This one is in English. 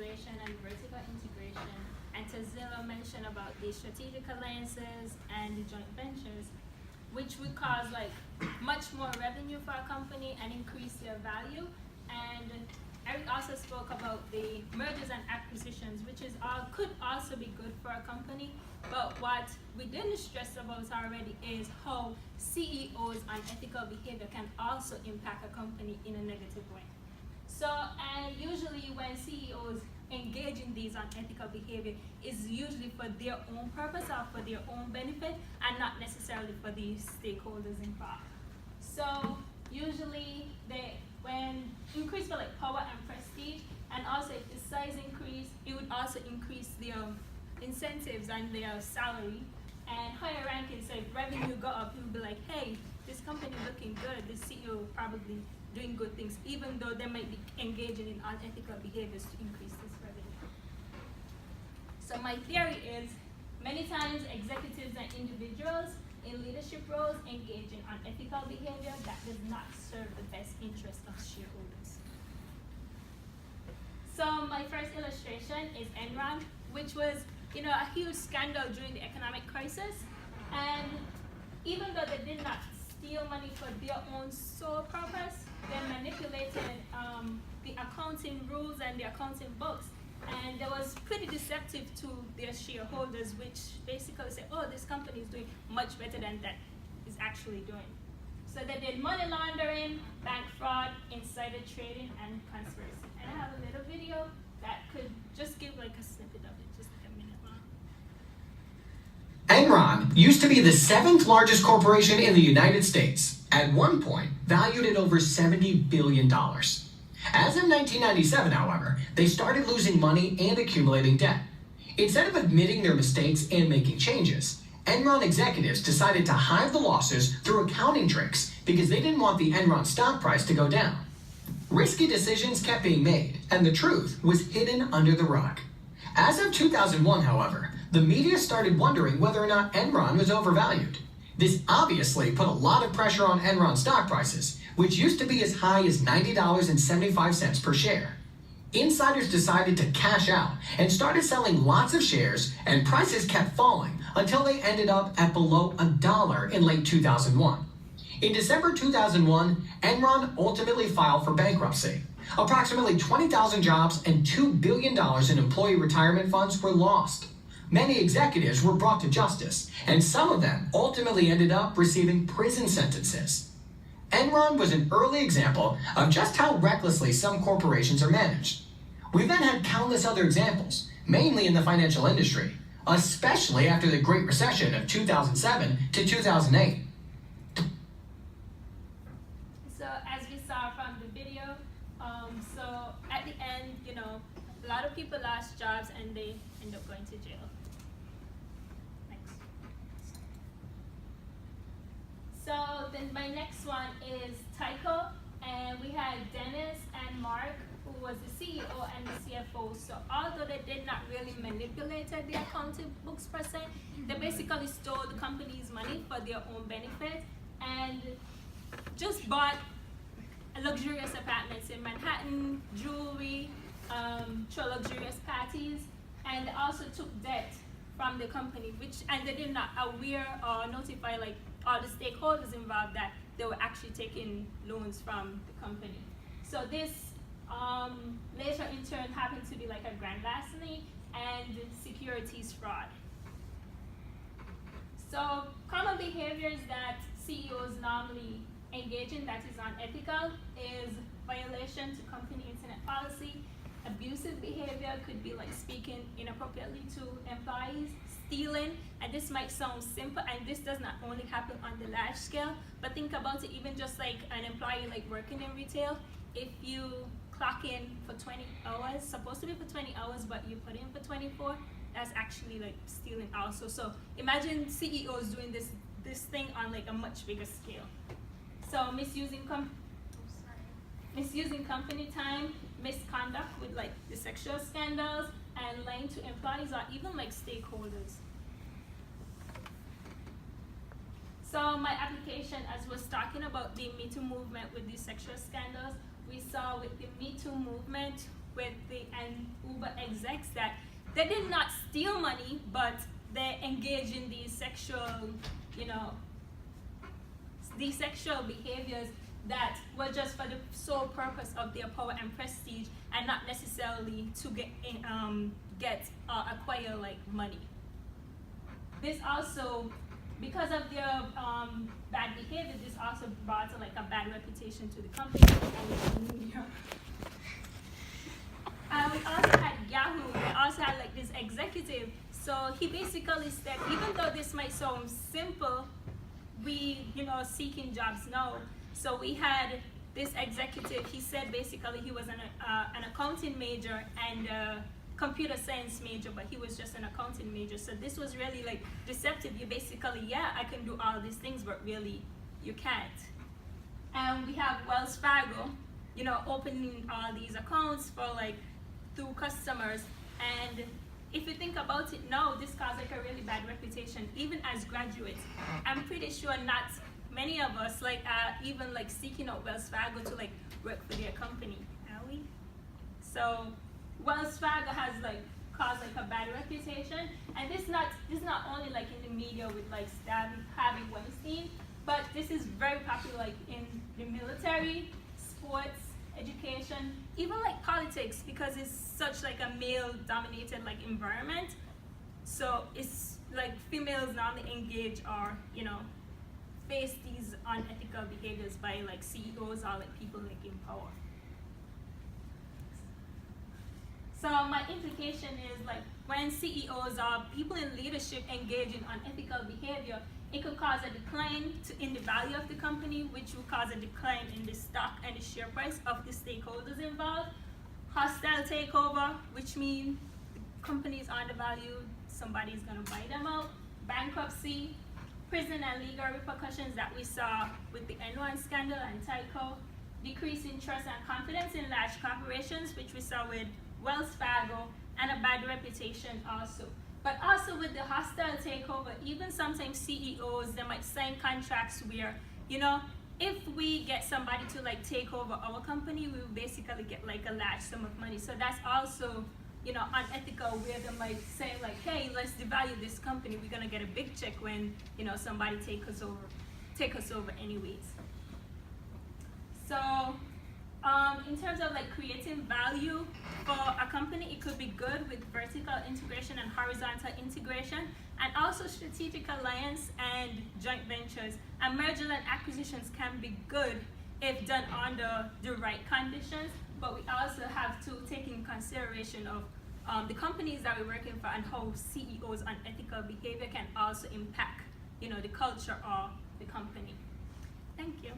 integration and vertical integration, and Tazilla mentioned about the strategic alliances and the joint ventures, which would cause like much more revenue for a company and increase their value. And Eric also spoke about the mergers and acquisitions, which is could also be good for a company. But what we didn't stress about already is how CEOs' unethical behavior can also impact a company in a negative way. So, and usually when CEOs engage in these unethical behavior is usually for their own purpose or for their own benefit and not necessarily for the stakeholders involved. So usually when increase for like power and prestige, and also if the size increase, it would also increase their incentives and their salary. And higher rankings, so if revenue go up, you'll be like, hey, this company looking good, the CEO probably doing good things, even though they might be engaging in unethical behaviors to increase this revenue. So my theory is, many times executives and individuals in leadership roles engage in unethical behavior that does not serve the best interest of shareholders. So my first illustration is Enron, which was a huge scandal during the economic crisis. And even though they did not steal money for their own sole purpose, they manipulated the accounting rules and the accounting books. And that was pretty deceptive to their shareholders, which basically said, oh, this company is doing much better than that is actually doing. So they did money laundering, bank fraud, insider trading, and conspiracy. And I have a little video that could just give like a snippet of it, just like a minute long. Enron used to be the 7th largest corporation in the United States, at one point valued at over $70 billion. As of 1997, however, they started losing money and accumulating debt. Instead of admitting their mistakes and making changes, Enron executives decided to hide the losses through accounting tricks because they didn't want the Enron stock price to go down. Risky decisions kept being made, and the truth was hidden under the rug. As of 2001, however, the media started wondering whether or not Enron was overvalued. This obviously put a lot of pressure on Enron stock prices, which used to be as high as $90.75 per share. Insiders decided to cash out and started selling lots of shares, and prices kept falling until they ended up at below $1 in late 2001. In December 2001, Enron ultimately filed for bankruptcy. Approximately 20,000 jobs and $2 billion in employee retirement funds were lost. Many executives were brought to justice, and some of them ultimately ended up receiving prison sentences. Enron was an early example of just how recklessly some corporations are managed. We then had countless other examples, mainly in the financial industry, especially after the Great Recession of 2007 to 2008. So as we saw from the video, so at the end, a lot of people lost jobs and they end up going to jail. Next. So then my next one is Tyco, and we had Dennis and Mark, who was the CEO and the CFO. So although they did not really manipulate the accounting books per se, they basically stole the company's money for their own benefit and just bought luxurious apartments in Manhattan, jewelry, through luxurious parties, and also took debt from the company, and they did not aware or notify like all the stakeholders involved that they were actually taking loans from the company. So this later in turn happened to be like a grand larceny and securities fraud. So common behaviors that CEOs normally engage in that is unethical is violation to company internet policy. Abusive behavior could be like speaking inappropriately to employees, stealing, and this might sound simple, and this does not only happen on the large scale, but think about it even just like an employee like working in retail. If you clock in for 20 hours, supposed to be for 20 hours, but you put in for 24, that's actually like stealing also. So imagine CEOs doing this thing on like a much bigger scale. So misusing company time, misconduct with like the sexual scandals, and lying to employees or even like stakeholders. So my application, as was talking about the Me Too movement with the sexual scandals, we saw with the Me Too movement with the and Uber execs that they did not steal money, but they engage in these sexual, these sexual behaviors that were just for the sole purpose of their power and prestige, and not necessarily to acquire like money. This also, because of their bad behavior, this also brought like a bad reputation to the company. We also had Yahoo. They also had like this executive. So he basically said, even though this might sound simple, we, seeking jobs now. So we had this executive. He said basically he was an accounting major and a computer science major, but he was just an accounting major. So this was really like deceptive. You basically, yeah, I can do all these things, but really you can't. And we have Wells Fargo, opening all these accounts for like through customers. And if you think about it now, this caused like a really bad reputation, even as graduates. I'm pretty sure not many of us even like seeking out Wells Fargo to like work for their company, are we? So Wells Fargo has like caused like a bad reputation, and this is not only like in the media with like Harvey Weinstein, but this is very popular like in the military, sports, education, even like politics, because it's such like a male-dominated like environment. So it's like females normally engage or face these unethical behaviors by like CEOs or like people like in power. So my implication is like when CEOs or people in leadership engage in unethical behavior, it could cause a decline in the value of the company, which will cause a decline in the stock and the share price of the stakeholders involved. Hostile takeover, which means the company is undervalued, somebody's gonna buy them out. Bankruptcy, prison and legal repercussions that we saw with the Enron scandal and Tyco. Decrease in trust and confidence in large corporations, which we saw with Wells Fargo, and a bad reputation also. But also with the hostile takeover, even sometimes CEOs, they might sign contracts where, if we get somebody to like take over our company, we will basically get like a large sum of money. So that's also, unethical, where they might say like, hey, let's devalue this company. We're gonna get a big check when, somebody take us over anyways. So in terms of like creating value for a company, it could be good with vertical integration and horizontal integration, and also strategic alliance and joint ventures. And merger and acquisitions can be good if done under the right conditions, but we also have to take in consideration of the companies that we're working for and how CEOs' unethical behavior can also impact, the culture of the company. Thank you.